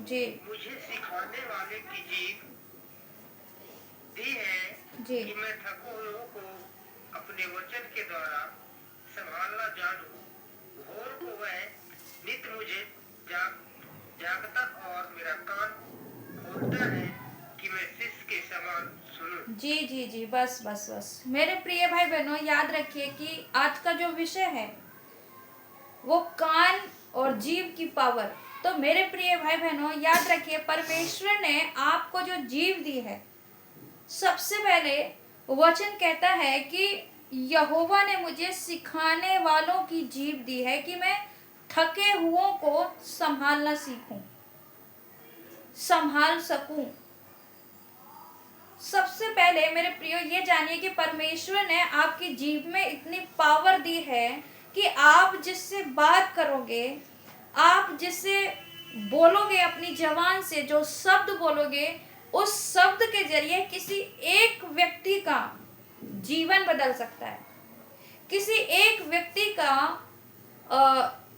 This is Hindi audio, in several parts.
जी मुझे सिखाने वाले की जीभ दी है जी कि मैं थको हुओं को अपने वचन के द्वारा संभालना जानूं। भोर को वह नित्य मुझे जागता और मेरा कान खोलता है कि मैं शिष्य के समान सुनूं। जी जी जी, बस बस बस मेरे प्रिय भाई बहनों, याद रखिए कि आज का जो विषय है वो कान और जीभ की पावर। तो मेरे प्रिय भाई बहनों, याद रखिए परमेश्वर ने आपको जो जीभ दी है, सबसे पहले वचन कहता है कि यहोवा ने मुझे सिखाने वालों की जीभ दी है कि मैं थके हुओं को संभालना सीखूं, संभाल सकूं। सबसे पहले मेरे प्रियो ये जानिए कि परमेश्वर ने आपकी जीभ में इतनी पावर दी है कि आप जिससे बात करोगे, आप जिससे बोलोगे, अपनी जबान से जो शब्द बोलोगे, उस शब्द के जरिए किसी एक व्यक्ति का जीवन बदल सकता है। किसी एक व्यक्ति का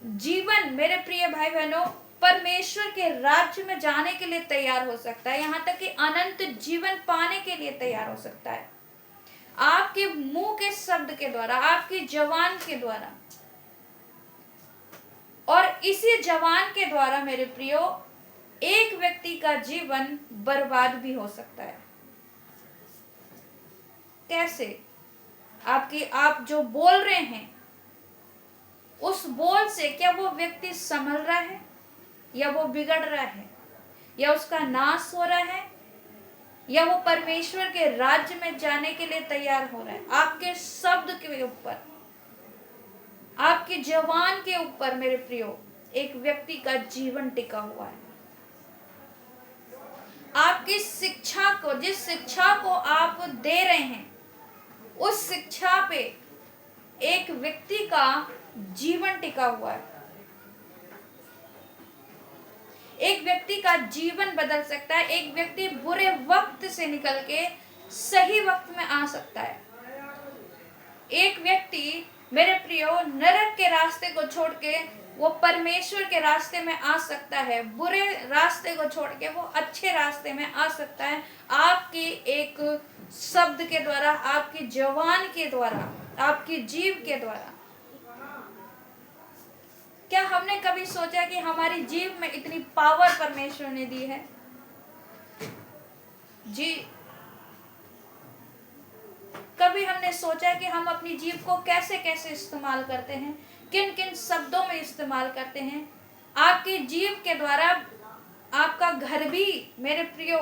जीवन मेरे प्रिय भाई बहनों परमेश्वर के राज्य में जाने के लिए तैयार हो सकता है, यहाँ तक कि अनंत जीवन पाने के लिए तैयार हो सकता है, आपके मुंह के शब्द के द्वारा, आपकी जबान के द्वारा। और इसी जबान के द्वारा मेरे प्रियो एक व्यक्ति का जीवन बर्बाद भी हो सकता है। कैसे? आप जो बोल रहे हैं, उस बोल से क्या वो व्यक्ति संभल रहा है या वो बिगड़ रहा है, या उसका नाश हो रहा है, या वो परमेश्वर के राज्य में जाने के लिए तैयार हो रहा है। आपके शब्द के ऊपर, आपकी जबान के ऊपर मेरे प्रियो एक व्यक्ति का जीवन टिका हुआ है। आपकी शिक्षा को, जिस शिक्षा को आप दे रहे हैं, उस शिक्षा पे एक व्यक्ति का जीवन टिका हुआ है। एक व्यक्ति का जीवन बदल सकता है। एक व्यक्ति बुरे वक्त से निकल के सही वक्त में आ सकता है। एक व्यक्ति मेरे प्रियो नरक के रास्ते को छोड़ के वो परमेश्वर के रास्ते में आ सकता है। बुरे रास्ते को छोड़ के वो अच्छे रास्ते में आ सकता है, आपकी एक शब्द के द्वारा, आपकी जबान के द्वारा, आपकी जीभ के द्वारा। क्या हमने कभी सोचा कि हमारी जीभ में इतनी पावर परमेश्वर ने दी है? जी, कभी हमने सोचा कि हम अपनी जीभ को कैसे कैसे इस्तेमाल करते हैं, किन किन शब्दों में इस्तेमाल करते हैं? आपकी जीभ के द्वारा आपका घर भी मेरे प्रियो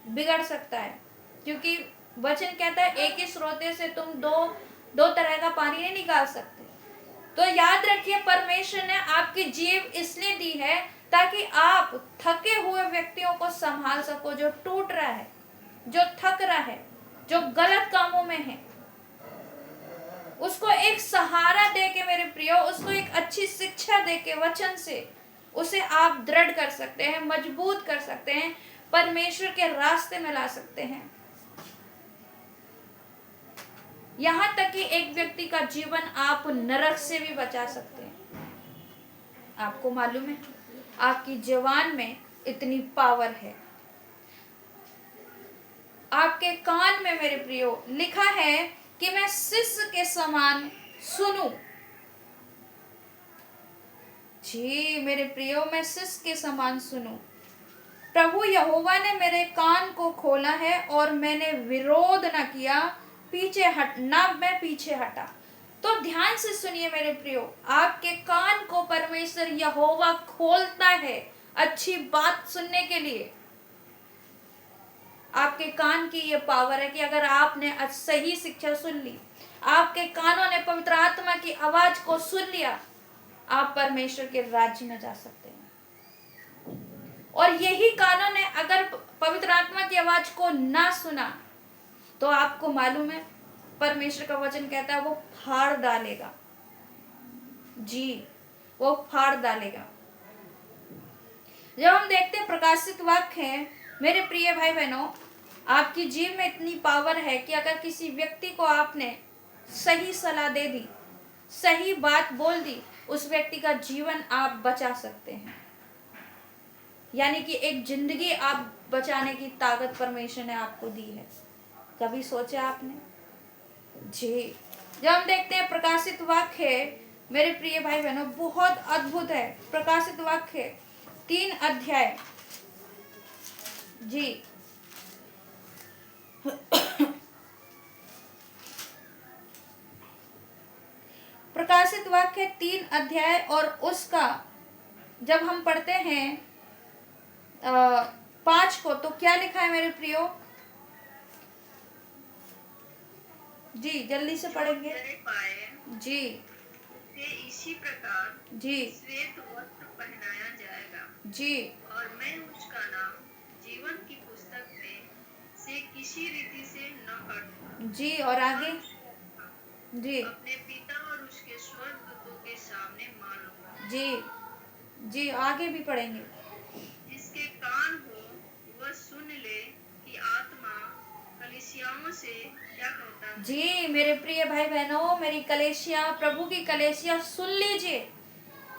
बिगड़ सकता है, क्योंकि वचन कहता है एक ही स्रोते से तुम दो तरह का पानी नहीं निकाल सकते। तो याद रखिए परमेश्वर ने आपकी जीभ इसलिए दी है ताकि आप थके हुए व्यक्तियों को संभाल सको, जो टूट रहा है, जो थक रहा है, जो गलत कामों में है, उसको एक सहारा दे के मेरे प्रियो, उसको एक अच्छी शिक्षा दे के वचन से उसे आप दृढ़ कर सकते हैं, मजबूत कर सकते हैं, परमेश्वर के रास्ते में ला सकते हैं। यहां तक कि एक व्यक्ति का जीवन आप नरक से भी बचा सकते हैं। आपको मालूम है आपकी जबान में इतनी पावर है। आपके कान में मेरे प्रियो लिखा है कि मैं शिष्य के समान सुनूं। जी मेरे प्रियो, मैं शिष्य के समान सुनूं। प्रभु यहोवा ने मेरे कान को खोला है और मैंने विरोध न किया, मैं पीछे हटा। तो ध्यान से सुनिए मेरे प्रियो, आपके कान को परमेश्वर यहोवा खोलता है अच्छी बात सुनने के लिए। आपके कान की ये पावर है कि अगर आपने सही शिक्षा सुन ली, आपके कानों ने पवित्र आत्मा की आवाज को सुन लिया, आप परमेश्वर के राज्य में जा सकते हैं। और यही कानों ने अगर पवित्र आत्मा की आवाज को ना सुना, तो आपको मालूम है परमेश्वर का वचन कहता है वो फाड़ डालेगा। जी, वो फाड़ डालेगा। जब हम देखते हैं प्रकाशित वाक्य है मेरे प्रिय भाई बहनों, आपकी जीभ में इतनी पावर है कि अगर किसी व्यक्ति को आपने सही सलाह दे दी, सही बात बोल दी, उस व्यक्ति का जीवन आप बचा सकते हैं। यानी कि एक जिंदगी आप बचाने की ताकत परमेश्वर ने आपको दी है। कभी सोचा आपने? जी, जब हम देखते हैं प्रकाशित वाक्य, मेरे प्रिय भाई बहनों, बहुत अद्भुत है। प्रकाशित वाक्य 3 अध्याय, जी प्रकाशित वाक्य 3 अध्याय और उसका जब हम पढ़ते हैं 5 को, तो क्या लिखा है मेरे प्रियो? जी जल्दी से पढ़ेंगे। जी इसी प्रकार जी श्वेत वस्त्र पहनाया जाएगा जी और मैं उसका नाम जीवन की पुस्तक में से किसी रीति से न काटूंगा। जी, और आगे? जी अपने पिता और उसके स्वर्गदूतों के सामने मान लूंगा। जी जी, आगे भी पढ़ेंगे। जिसके कान हो वह सुन ले कि आत्मा कलीसियाओं से क्या कहता है। जी मेरे प्रिय भाई बहनों, मेरी कलेसिया, प्रभु की कलेसिया, सुन लीजिए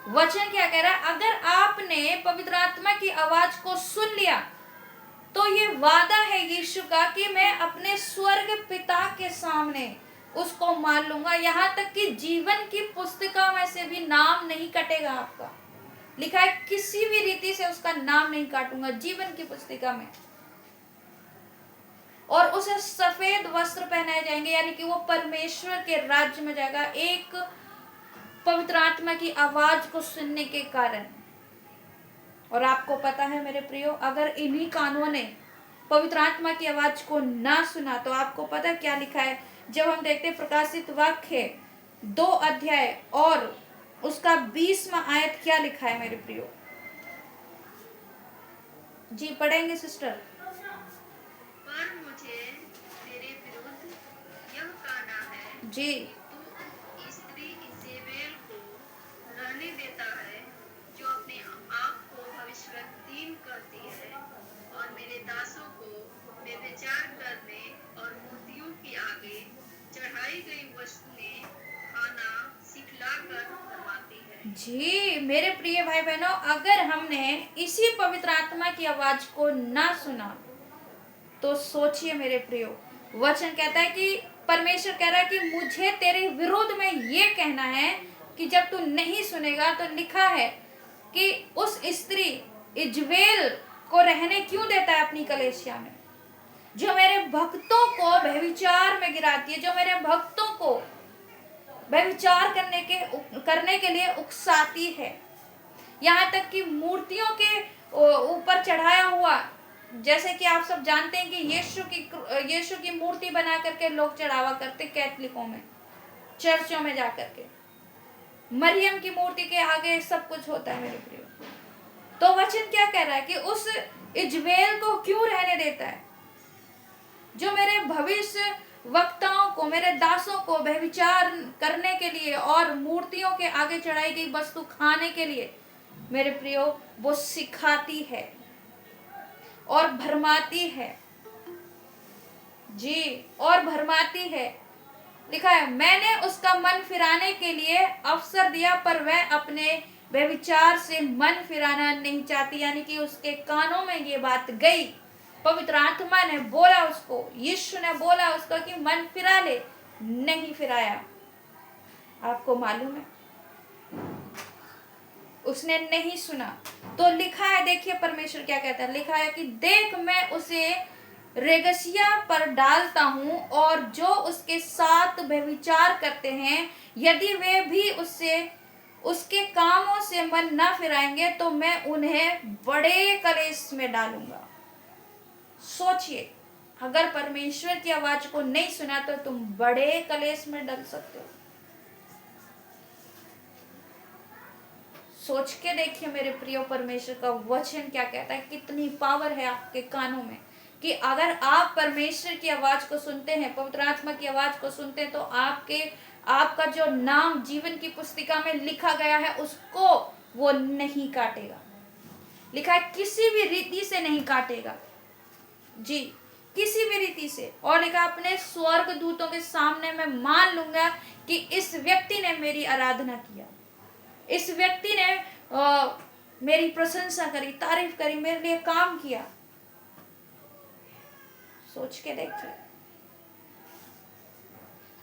वचन क्या कह रहा है। अगर आपने पवित्र आत्मा की आवाज को सुन लिया तो ये वादा है यीशु का कि मैं अपने स्वर्ग पिता के सामने उसको मान लूंगा, यहाँ तक कि जीवन की पुस्तिका में से भी नाम नहीं कटेगा आपका। लिखा है किसी भी रीति से उसका नाम नहीं काटूंगा जीवन की पुस्तिका में। और उसे सफेद वस्त्र पहनाए जाएंगे, यानी कि वो परमेश्वर के राज्य में जाएगा, एक पवित्र आत्मा की आवाज को सुनने के कारण। और आपको पता है मेरे प्रियो, अगर इन्हीं कानों ने पवित्र आत्मा की आवाज को ना सुना तो आपको पता क्या लिखा है। जब हम देखते हैं प्रकाशित वाक्य 2 अध्याय और उसका 20वां आयत, क्या लिखा है मेरे प्रियो? जी पढ़ेंगे सिस्टर। पर मुझे तेरे विरुद्ध यह कहना है जी तू स्त्री इजेबेल को रहने देता है, जो अपने आप को भविष्यवक्तीन कहती है और मेरे दासों को व्यभिचार करने और मूर्तियों के आगे चढ़ाई गई वस्तुएं खाना सिखलाकर करवाती है। जी मेरे प्रिय भाई बहनों, अगर हमने इसी पवित्र आत्मा की आवाज को ना सुना तो सोचिए मेरे प्रियो, वचन कहता है कि परमेश्वर कह रहा है कि मुझे तेरे विरोध में ये कहना है कि जब तू नहीं सुनेगा तो लिखा है कि उस स्त्री इजबेल को रहने क्यों देता है अपनी कलेसिया में, जो मेरे भक्तों को व्यभिचार में गिराती है, जो मेरे भक्तों को व्यभिचार करने के लिए उकसाती है। यहाँ तक कि मूर्तियों के ऊपर चढ़ाया हुआ, जैसे कि आप सब जानते हैं कि यीशु की मूर्ति बना करके लोग चढ़ावा करते कैथलिकों में, चर्चों में जाकर के मरियम की मूर्ति के आगे सब कुछ होता है मेरे प्रियो। तो वचन क्या कह रहा है कि उस इजबेल को क्यों रहने देता है, जो मेरे भविष्य वक्ताओं को, मेरे दासों को व्यभिचार करने के लिए और मूर्तियों के आगे चढ़ाई गई वस्तु खाने के लिए मेरे प्रियो वो सिखाती है और भरमाती है। जी, और भरमाती है। लिखा है मैंने उसका मन फिराने के लिए अवसर दिया, पर वह अपने व्यभिचार से मन फिराना नहीं चाहती। यानी कि उसके कानों में ये बात गई, पवित्र आत्मा ने बोला उसको, यीशु ने बोला उसको कि मन फिरा ले, नहीं फिराया। आपको मालूम है उसने नहीं सुना। तो लिखा है, देखिए परमेश्वर क्या कहता है, लिखा है कि देख मैं उसे रेगसिया पर डालता हूं और जो उसके साथ व्यभिचार करते हैं, यदि वे भी उसके कामों से मन न फिराएंगे तो मैं उन्हें बड़े कलेश में डालूंगा। सोचिए, अगर परमेश्वर की आवाज को नहीं सुना तो तुम बड़े कलेश में डल सकते हो। सोच के देखिए मेरे प्रियो, परमेश्वर का वचन क्या कहता है, कितनी पावर है आपके कानों में, कि अगर आप परमेश्वर की आवाज को सुनते हैं, पवित्र आत्मा की आवाज को सुनते हैं, तो आपका जो नाम जीवन की पुस्तिका में लिखा गया है उसको वो नहीं काटेगा। लिखा है किसी भी रीति से नहीं काटेगा। जी, किसी भी रीति से। और लिखा अपने स्वर्ग दूतों के सामने मैं मान लूंगा कि इस व्यक्ति ने मेरी आराधना किया, इस व्यक्ति ने मेरी प्रशंसा करी, तारीफ करी, मेरे लिए काम किया। सोच के देखिए,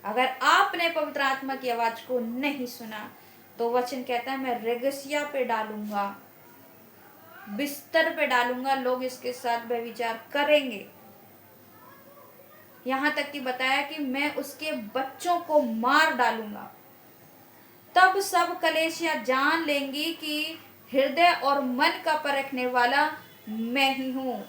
अगर आपने पवित्र आत्मा की आवाज को नहीं सुना तो वचन कहता है मैं रेगसिया पे डालूंगा, बिस्तर पे डालूंगा, लोग इसके साथ व्यभिचार करेंगे। यहां तक कि बताया कि मैं उसके बच्चों को मार डालूंगा। तब सब कलेशिया जान लेंगी कि हृदय और मन का परखने वाला मैं ही हूं।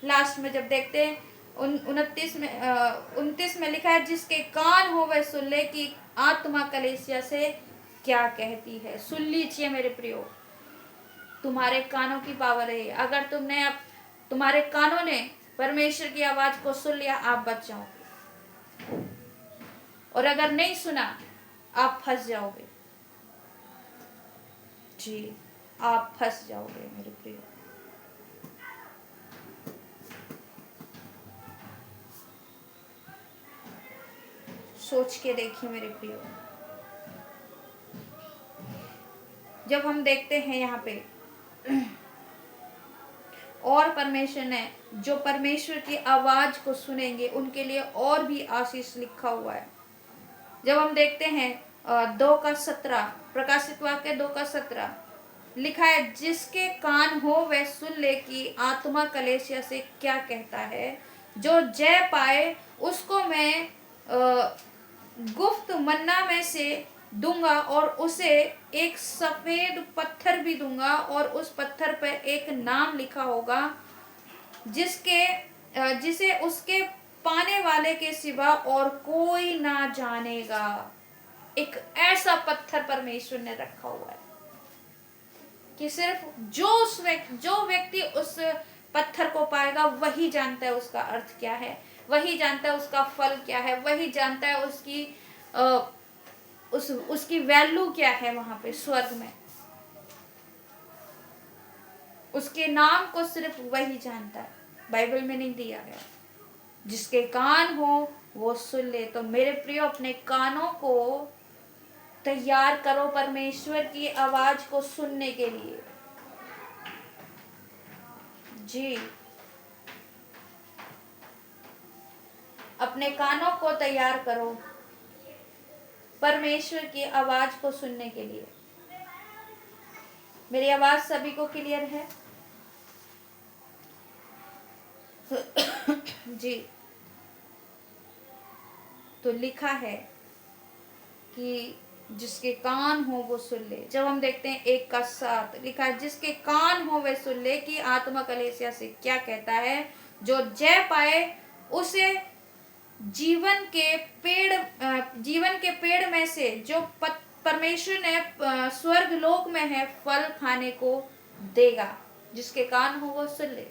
लास्ट में जब देखते हैं 29 में लिखा है, जिसके कान हो वह सुन ले कि आत्मा कलेशिया से क्या कहती है। सुन लीजिए मेरे प्रियो, तुम्हारे कानों की पावर है। अगर तुम्हारे कानों ने परमेश्वर की आवाज को सुन लिया, आप बच जाओगे, और अगर नहीं सुना आप फंस जाओगे। जी, आप फंस जाओगे मेरे प्रियो। सोच के देखिए मेरे प्रियो, जब हम देखते हैं यहाँ पे, और परमेश्वर ने जो परमेश्वर की आवाज को सुनेंगे उनके लिए और भी आशीष लिखा हुआ है। जब हम देखते हैं 2:17, प्रकाशित वाक्य 2:17 लिखा है, जिसके कान हो वह सुन ले कि आत्मा कलेशिया से क्या कहता है। जो जय पाए उसको मैं गुप्त मन्ना में से दूंगा, और उसे एक सफेद पत्थर भी दूंगा, और उस पत्थर पर एक नाम लिखा होगा जिसे उसके पाने वाले के सिवा और कोई ना जानेगा। एक ऐसा पत्थर परमेश्वर ने रखा हुआ है कि सिर्फ जो व्यक्ति उस पत्थर को पाएगा वही जानता है उसका अर्थ क्या है, वही जानता है उसका फल क्या है, वही जानता है उसकी वैल्यू क्या है वहां पे स्वर्ग में। उसके नाम को सिर्फ वही जानता है, बाइबल में नहीं दिया गया। जिसके कान हो वो सुन ले। तो मेरे प्रियो, अपने कानों को तैयार करो परमेश्वर की आवाज को सुनने के लिए। जी, अपने कानों को तैयार करो परमेश्वर की आवाज को सुनने के लिए। मेरी आवाज सभी को क्लियर है? जी, तो लिखा है कि जिसके कान हो वो सुन ले। जब हम देखते हैं 1:7 लिखा है, जिसके कान हो वह सुन ले कि आत्मा कलेशिया से क्या कहता है। जो जय पाए उसे जीवन के पेड़ में से जो परमेश्वर ने स्वर्ग लोक में है फल खाने को देगा। जिसके कान हो वो सुन ले।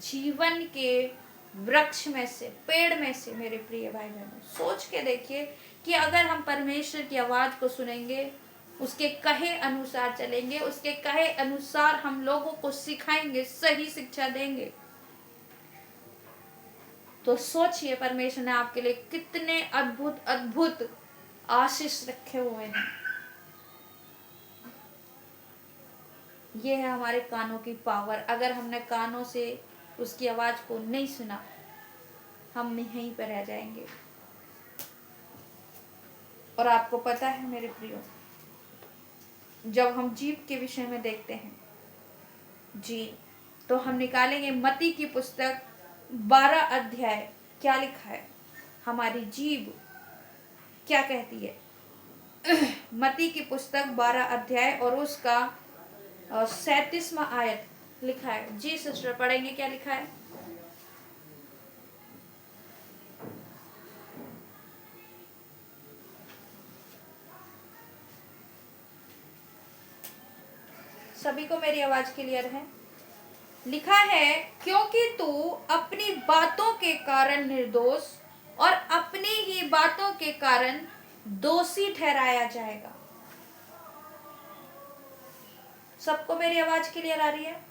जीवन के वृक्ष में से, पेड़ में से। मेरे प्रिय भाई बहनों, सोच के देखिए कि अगर हम परमेश्वर की आवाज को सुनेंगे, उसके कहे अनुसार चलेंगे, उसके कहे अनुसार हम लोगों को सिखाएंगे, सही शिक्षा देंगे, तो सोचिए परमेश्वर ने आपके लिए कितने अद्भुत अद्भुत आशीष रखे हुए हैं। ये है हमारे कानों की पावर। अगर हमने कानों से उसकी आवाज को नहीं सुना, हम यहीं पर रह जाएंगे। और आपको पता है मेरे प्रियो, जब हम जीव के विषय में देखते हैं जी, तो हम निकालेंगे मत्ती की पुस्तक 12 अध्याय। क्या लिखा है, हमारी जीव क्या कहती है। मत्ती की पुस्तक 12 अध्याय और उसका 37वां आयत लिखा है। जी सिस्टर, पढ़ेंगे क्या लिखा है। सभी को मेरी आवाज क्लियर है? लिखा है, क्योंकि तू अपनी बातों के कारण निर्दोष और अपनी ही बातों के कारण दोषी ठहराया जाएगा। सबको मेरी आवाज क्लियर आ रही है?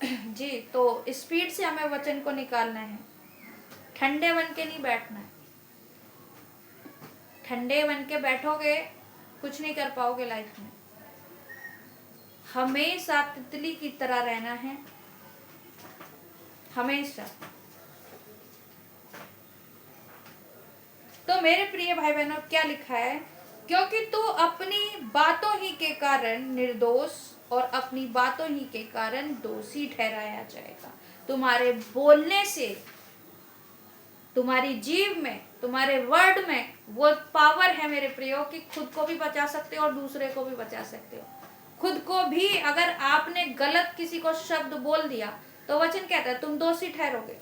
जी, तो स्पीड से हमें वचन को निकालना है। ठंडे बन के नहीं बैठना है। ठंडे बन के बैठोगे कुछ नहीं कर पाओगे लाइफ में। हमेशा तितली की तरह रहना है, हमेशा। तो मेरे प्रिय भाई बहनों, क्या लिखा है? क्योंकि तू अपनी बातों ही के कारण निर्दोष और अपनी बातों ही के कारण दोषी ठहराया जाएगा। तुम्हारे बोलने से, तुम्हारी जीभ में, तुम्हारे वर्ड में वो पावर है मेरे प्रियो कि खुद को भी बचा सकते हो और दूसरे को भी बचा सकते हो। खुद को भी अगर आपने गलत किसी को शब्द बोल दिया तो वचन कहता है तुम दोषी ठहरोगे,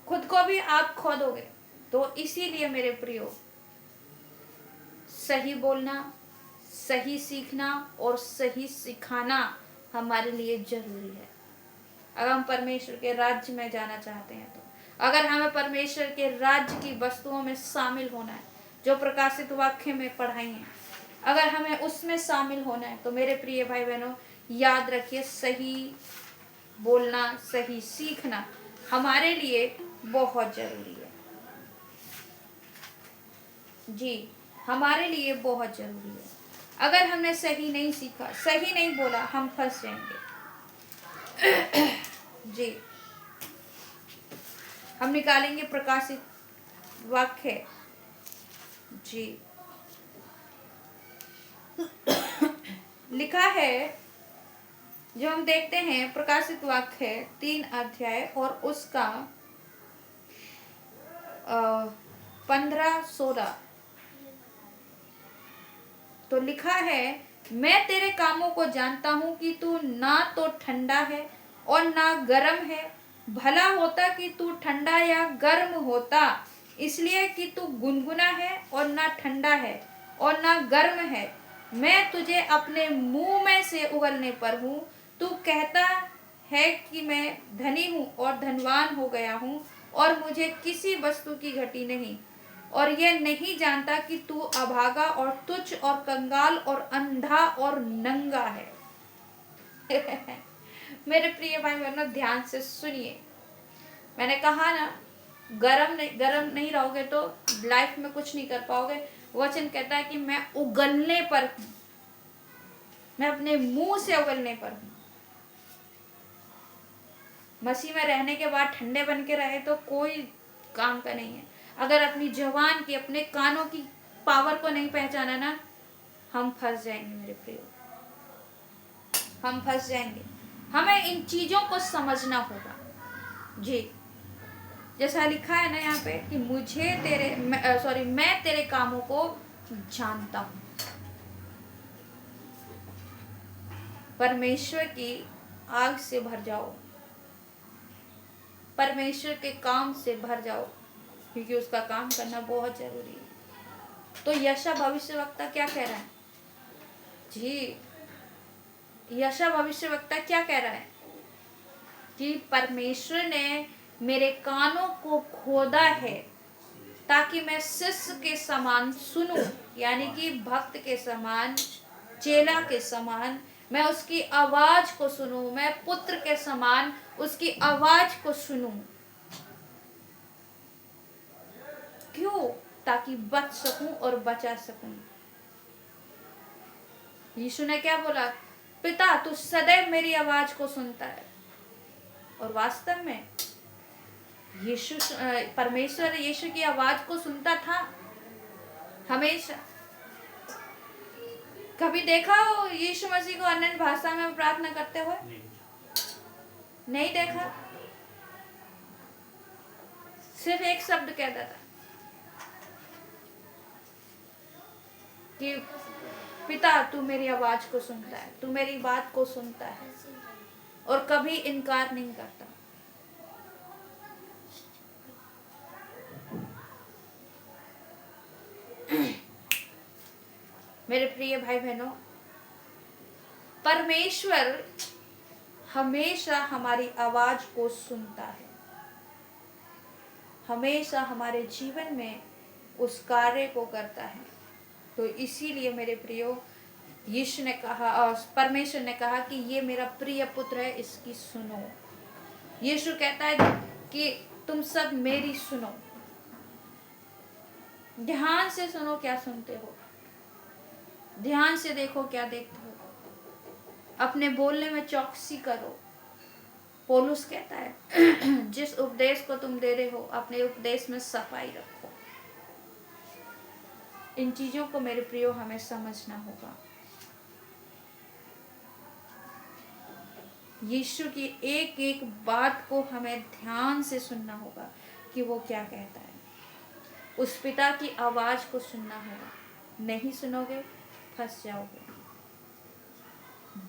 खुद को भी आप खो दोगे। तो इसीलिए मेरे प्रियो, सही बोलना, सही सीखना और सही सिखाना हमारे लिए जरूरी है अगर हम परमेश्वर के राज्य में जाना चाहते हैं। तो अगर हमें परमेश्वर के राज्य की वस्तुओं में शामिल होना है, जो प्रकाशित वाक्य में पढ़ाई है, अगर हमें उसमें शामिल होना है, तो मेरे प्रिय भाई बहनों याद रखिए, सही बोलना, सही सीखना हमारे लिए बहुत जरूरी है। जी, हमारे लिए बहुत जरूरी है। अगर हमने सही नहीं सीखा, सही नहीं बोला, हम फंस जाएंगे। जी, हम निकालेंगे प्रकाशित वाक्य। जी, लिखा है, जो हम देखते हैं प्रकाशित वाक्य 3 अध्याय और उसका 15-16। तो लिखा है, मैं तेरे कामों को जानता हूं कि तू ना तो ठंडा है और ना गर्म है। भला होता कि तू ठंडा या गर्म होता, इसलिए कि तू गुनगुना है और ना ठंडा है और ना गर्म है। मैं तुझे अपने मुंह में से उगलने पर हूँ। तू कहता है कि मैं धनी हूँ और धनवान हो गया हूँ और मुझे किसी वस्तु की घटी नहीं, और यह नहीं जानता कि तू अभागा और तुच्छ और कंगाल और अंधा और नंगा है। मेरे प्रिय भाई बहनों, ध्यान से सुनिए। मैंने कहा ना, गरम नहीं रहोगे तो लाइफ में कुछ नहीं कर पाओगे। वचन कहता है कि मैं उगलने पर हूं, मैं अपने मुंह से उगलने पर हूं। मसीह में रहने के बाद ठंडे बन के रहे तो कोई काम का नहीं है। अगर अपनी जबान की, अपने कानों की पावर को नहीं पहचाना ना, हम फंस जाएंगे मेरे प्रियो, हम फंस जाएंगे। हमें इन चीजों को समझना होगा। जी, जैसा लिखा है ना यहाँ पे कि मैं तेरे कामों को जानता हूं। परमेश्वर की आग से भर जाओ, परमेश्वर के काम से भर जाओ, क्योंकि उसका काम करना बहुत जरूरी है। तो यशा भविष्यवक्ता क्या कह रहा है? जी, यशा भविष्यवक्ता क्या कह रहा है कि परमेश्वर ने मेरे कानों को खोदा है ताकि मैं शिष्य के समान सुनूं, यानी कि भक्त के समान, चेला के समान मैं उसकी आवाज को सुनूं, मैं पुत्र के समान उसकी आवाज को सुनूं। क्यों? ताकि बच सकूं और बचा सकूं। यीशु ने क्या बोला? पिता, तू सदैव मेरी आवाज को सुनता है। और वास्तव में यीशु, परमेश्वर यीशु की आवाज को सुनता था हमेशा। कभी देखा हो यीशु मसीह को अन्य भाषा में प्रार्थना करते हुए? नहीं देखा। सिर्फ एक शब्द कहता था कि पिता, तू मेरी आवाज को सुनता है, तू मेरी बात को सुनता है, और कभी इनकार नहीं करता। मेरे प्रिय भाई बहनों, परमेश्वर हमेशा हमारी आवाज को सुनता है, हमेशा हमारे जीवन में उस कार्य को करता है। तो इसीलिए मेरे प्रियो, यीशु ने कहा और परमेश्वर ने कहा कि ये मेरा प्रिय पुत्र है, इसकी सुनो। यीशु कहता है कि तुम सब मेरी सुनो। ध्यान से सुनो क्या सुनते हो, ध्यान से देखो क्या देखते हो। अपने बोलने में चौकसी करो। पौलुस कहता है जिस उपदेश को तुम दे रहे हो अपने उपदेश में सफाई रखो। इन चीजों को मेरे प्रियो हमें समझना होगा। यीशु की एक एक बात को हमें ध्यान से सुनना होगा कि वो क्या कहता है। उस पिता की आवाज को सुनना होगा। नहीं सुनोगे फंस जाओगे।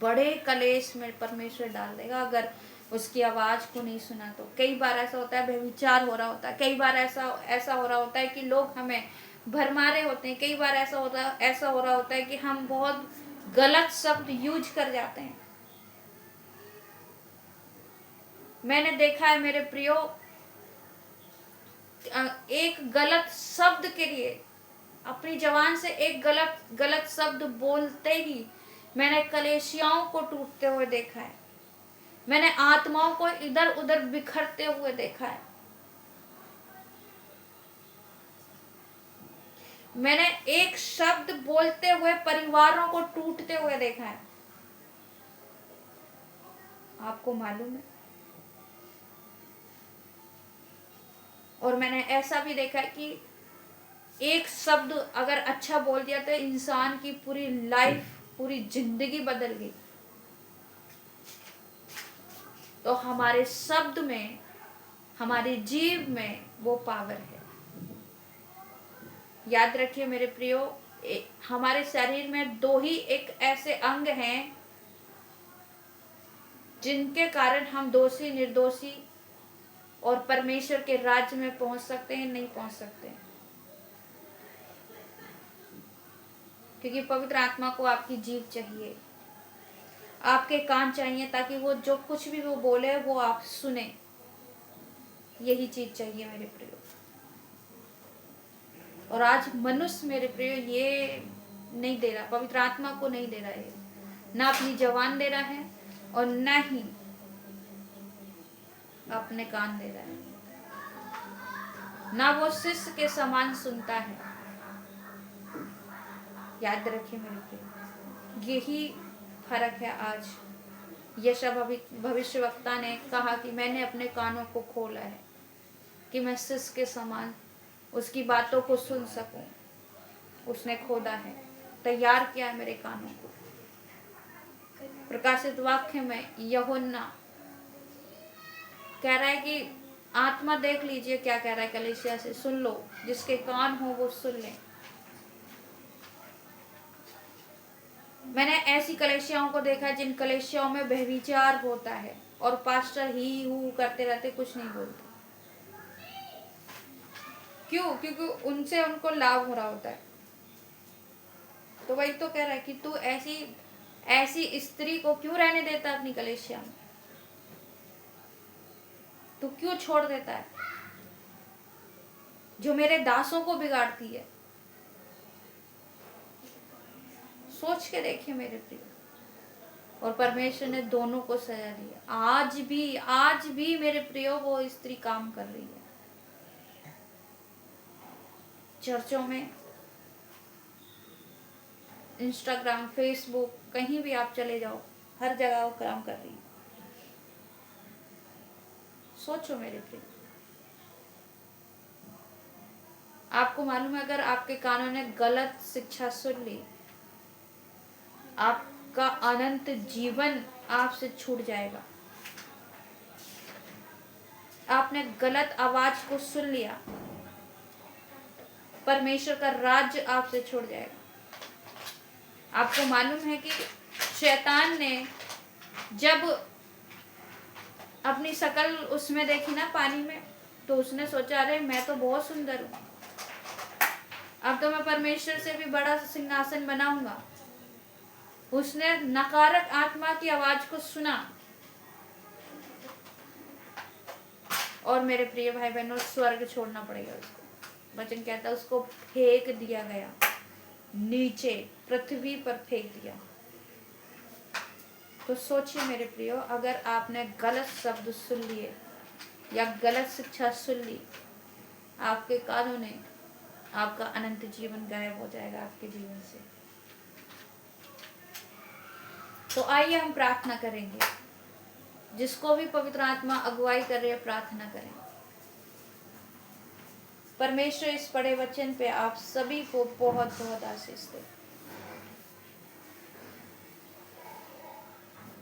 बड़े कलेश में परमेश्वर डाल देगा अगर उसकी आवाज को नहीं सुना तो। कई बार ऐसा होता है व्यभिचार हो रहा होता है, कई बार ऐसा हो रहा होता है कि लोग हमें भरमारे होते हैं, कई बार ऐसा हो रहा होता है कि हम बहुत गलत शब्द यूज कर जाते हैं। मैंने देखा है मेरे प्रियो, एक गलत शब्द के लिए अपनी जबान से एक गलत शब्द बोलते ही मैंने कलेशियाओं को टूटते हुए देखा है। मैंने आत्माओं को इधर उधर बिखरते हुए देखा है। मैंने एक शब्द बोलते हुए परिवारों को टूटते हुए देखा है। आपको मालूम है? और मैंने ऐसा भी देखा है कि एक शब्द अगर अच्छा बोल दिया तो इंसान की पूरी लाइफ, पूरी जिंदगी बदल गई। तो हमारे शब्द में, हमारे जीव में वो पावर है। याद रखिए मेरे प्रियो, हमारे शरीर में दो ही एक ऐसे अंग हैं जिनके कारण हम दोषी, निर्दोषी और परमेश्वर के राज्य में पहुंच सकते हैं, नहीं पहुंच सकते हैं। क्योंकि पवित्र आत्मा को आपकी जीभ चाहिए, आपके कान चाहिए, ताकि वो जो कुछ भी वो बोले वो आप सुने। यही चीज चाहिए मेरे प्रियो। और आज मनुष्य मेरे प्रियो ये नहीं दे रहा, पवित्र आत्मा को नहीं दे रहा है, ना अपनी जबान दे रहा है और ना ही अपने कान दे रहा है, ना वो शिष्य के समान सुनता है। याद रखिए मेरे प्रिय, यही फर्क है। आज यशा भविष्यवक्ता ने कहा कि मैंने अपने कानों को खोला है कि मैं शिष्य के समान उसकी बातों को सुन सकूं। उसने खोदा है, तैयार किया है मेरे कानों को। प्रकाशित वाक्य में यूहन्ना कह रहा है कि आत्मा देख लीजिए क्या कह रहा है कलीसिया से, सुन लो, जिसके कान हो वो सुन ले। मैंने ऐसी कलीसियाओं को देखा जिन कलीसियाओं में व्यभिचार होता है और पास्टर ही हू करते रहते, कुछ नहीं बोलते। क्यों? क्योंकि उनसे उनको लाभ हो रहा होता है। तो वही तो कह रहा है कि तू ऐसी स्त्री को क्यों रहने देता अपनी कलीसिया में? तू क्यों छोड़ देता है जो मेरे दासों को बिगाड़ती है? सोच के देखिए मेरे प्रिय। और परमेश्वर ने दोनों को सजा दिया। आज भी मेरे प्रियो वो स्त्री काम कर रही है। चर्चों में, इंस्टाग्राम, फेसबुक, कहीं भी आप चले जाओ, हर जगह वो काम कर रही है। सोचो मेरे प्रिय। आपको मालूम है, अगर आपके कानों ने गलत शिक्षा सुन ली, आपका अनंत जीवन आपसे छूट जाएगा। आपने गलत आवाज को सुन लिया, परमेश्वर का राज्य आपसे छूट जाएगा। आपको मालूम है कि शैतान ने जब अपनी शकल उसमें देखी ना, पानी में, तो उसने सोचा अरे मैं तो बहुत सुंदर हूं, अब तो मैं परमेश्वर से भी बड़ा सिंहासन बनाऊंगा। उसने नकारात्मक आत्मा की आवाज को सुना और मेरे प्रिय भाई बहनों, स्वर्ग छोड़ना पड़ेगा उसको। वचन कहता है उसको फेंक दिया गया नीचे, पृथ्वी पर फेंक दिया। तो सोचिए मेरे प्रियो, अगर आपने गलत शब्द सुन लिए या गलत शिक्षा सुन ली, आपके कानों ने, आपका अनंत जीवन गायब हो जाएगा आपके जीवन से। तो आइए हम प्रार्थना करेंगे। जिसको भी पवित्र आत्मा अगुवाई कर रहे हैं, प्रार्थना करें। परमेश्वर, इस पढ़े वचन पे आप सभी को बहुत बहुत आशीष दे।